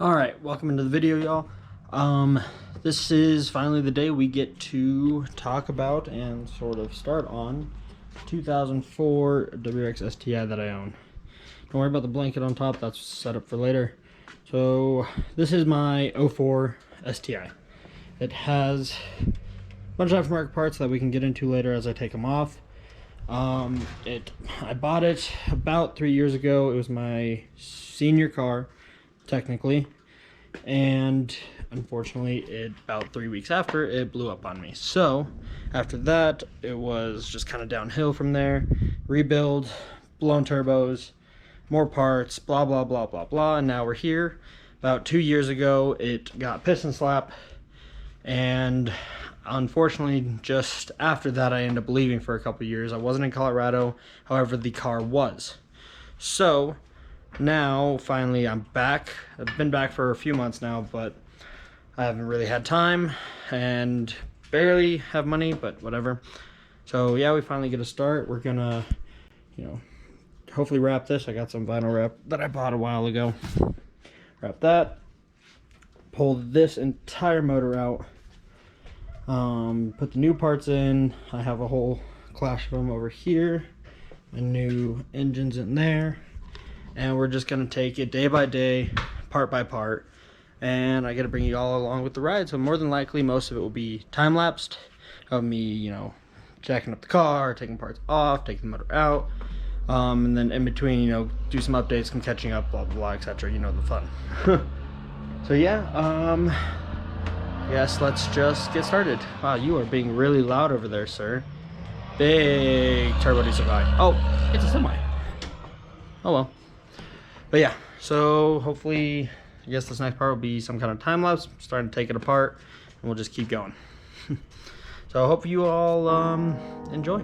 Alright, welcome into the video, y'all. This is finally the day we get to talk about and sort of start on 2004 WRX STI that I own. Don't worry about the blanket on top, that's set up for later. So this is my 04 STI. It has a bunch of aftermarket parts that we can get into later as I take them off. I bought it about 3 years ago. It was my senior car, technically, and unfortunately about 3 weeks after it blew up on me. So after that it was just kind of downhill from there. Rebuild, blown turbos, more parts, blah blah blah blah blah, and now we're here. About 2 years ago it got piston slap, and unfortunately just after that I ended up leaving for a couple years. I wasn't in Colorado, however the car was. So now finally I'm back. I've been back for a few months now, but I haven't really had time and barely have money, but whatever. So yeah, we finally get a start. We're gonna, hopefully wrap this. I got some vinyl wrap that I bought a while ago. Wrap that, pull this entire motor out, put the new parts in. I have a whole clash of them over here, and new engines in there. And we're just gonna take it day by day, part by part, and I gotta bring you all along with the ride. So more than likely most of it will be time-lapsed of me, jacking up the car, taking parts off, taking the motor out, and then in between, do some updates, some catching up, blah blah blah, etc. The fun. So yeah, yes, let's just get started. Wow, you are being really loud over there, sir. Big turbo diesel guy. Oh, it's a semi. Oh well. But yeah, so hopefully, I guess this next part will be some kind of time lapse, starting to take it apart, and we'll just keep going. So I hope you all enjoy.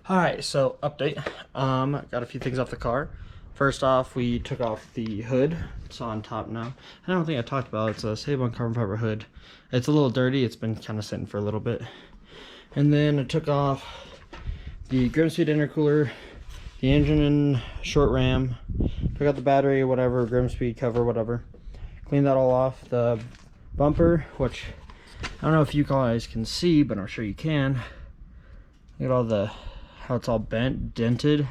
Alright, so update. Got a few things off the car. First off, we took off the hood. It's on top now. I don't think I talked about it. It's a Save-On carbon fiber hood. It's a little dirty. It's been kind of sitting for a little bit. And then I took off the Grimspeed intercooler, the engine and short ram. Took out the battery, whatever, Grimspeed cover, whatever. Cleaned that all off. The bumper, which I don't know if you guys can see, but I'm sure you can. Look at all the, how it's all bent, dented.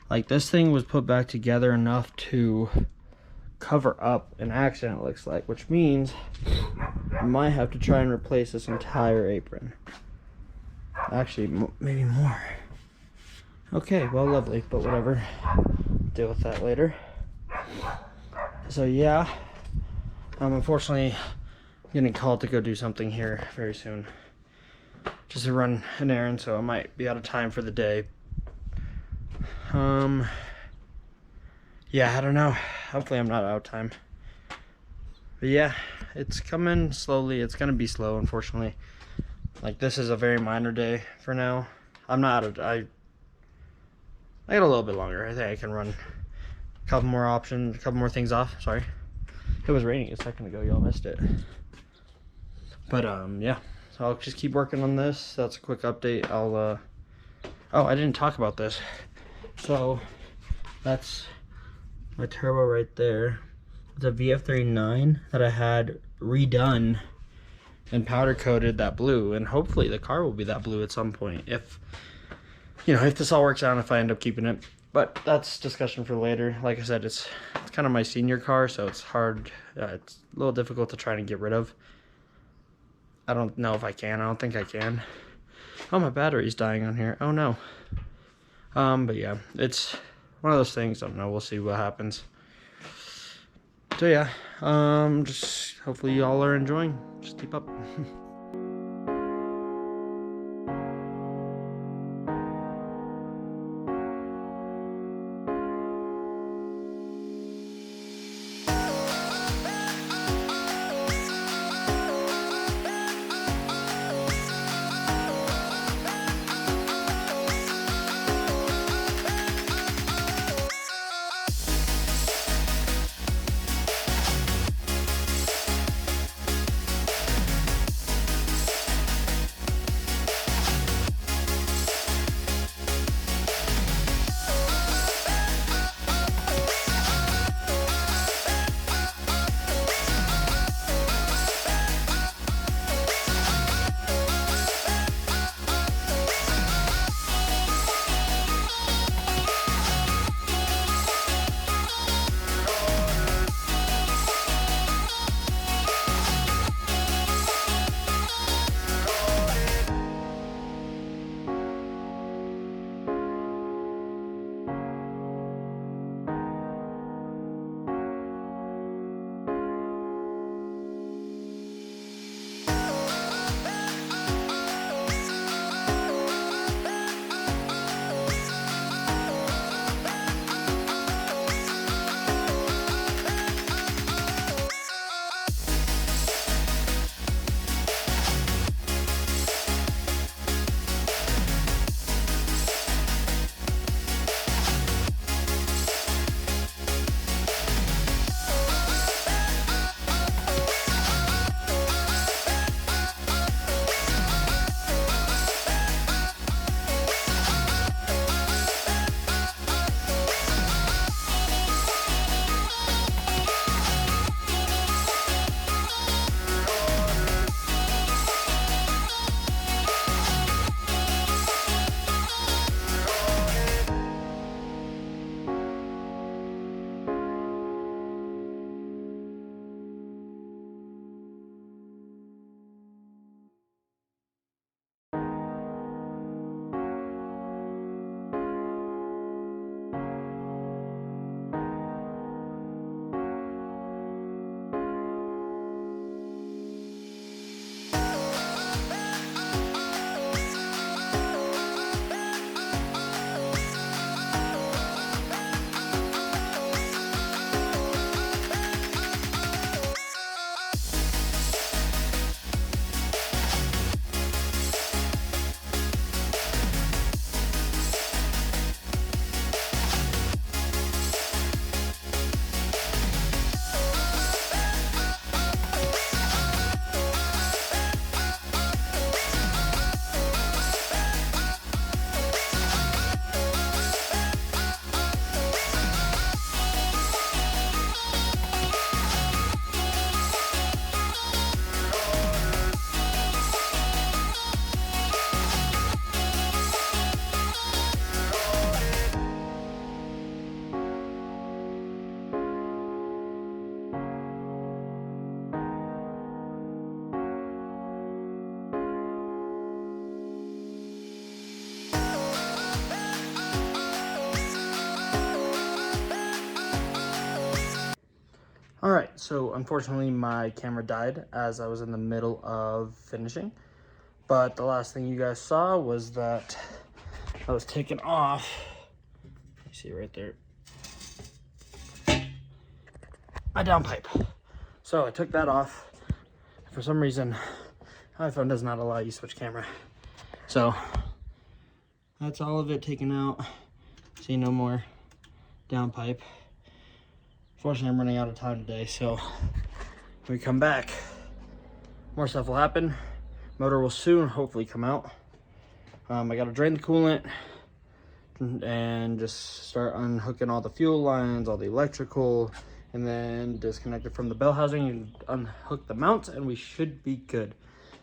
Like, this thing was put back together enough to cover up an accident, it looks like, which means I might have to try and replace this entire apron. Actually, maybe more. Okay, well, lovely, but whatever. Deal with that later. So yeah, I'm unfortunately getting called to go do something here very soon. Just to run an errand, so I might be out of time for the day. Yeah, I don't know. Hopefully I'm not out of time. But yeah, it's coming slowly. It's gonna be slow, unfortunately. Like, this is a very minor day for now. I'm not out of, I got a little bit longer. I think I can run a couple more options, a couple more things off. Sorry. It was raining a second ago, y'all missed it. But yeah. So I'll just keep working on this. That's a quick update. I'll oh, I didn't talk about this. So that's my turbo right there. It's a VF39 that I had redone and powder coated that blue, and hopefully the car will be that blue at some point if, you know, if this all works out and if I end up keeping it. But that's discussion for later. Like I said, it's kind of my senior car, so it's hard. It's a little difficult to try and get rid of. I don't know if I can. I don't think I can. Oh, my battery's dying on here. Oh no. But yeah, it's one of those things. I don't know. We'll see what happens. So yeah, just hopefully y'all are enjoying. Just keep up. All right, so unfortunately my camera died as I was in the middle of finishing, but the last thing you guys saw was that I was taking off. You see right there, my downpipe. So I took that off. For some reason, iPhone does not allow you to switch camera. So that's all of it taken out. See, no more downpipe. Fortunately, I'm running out of time today, so when we come back, more stuff will happen. Motor will soon hopefully come out. I gotta drain the coolant and just start unhooking all the fuel lines, all the electrical, and then disconnect it from the bell housing and unhook the mounts, and we should be good.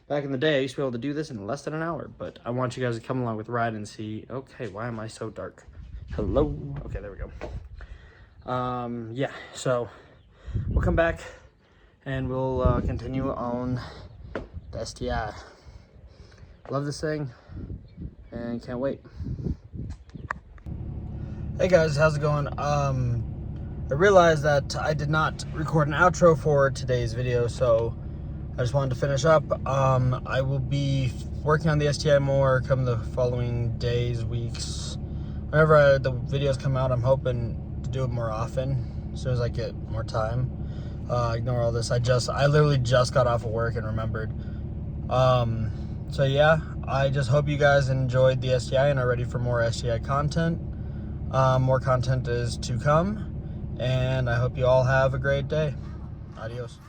Back in the day, I used to be able to do this in less than an hour, but I want you guys to come along with the ride and see, okay, why am I so dark? Hello? Okay, there we go. Yeah, so we'll come back and we'll continue on the STI. Love this thing and can't wait. Hey guys, how's it going? I realized that I did not record an outro for today's video, so I just wanted to finish up. I will be working on the STI more come the following days, weeks. Whenever the videos come out, I'm hoping to do it more often as soon as I get more time. Ignore all this. I literally just got off of work and remembered. So yeah, I just hope you guys enjoyed the STI and are ready for more STI content. More content is to come, and I hope you all have a great day. Adios.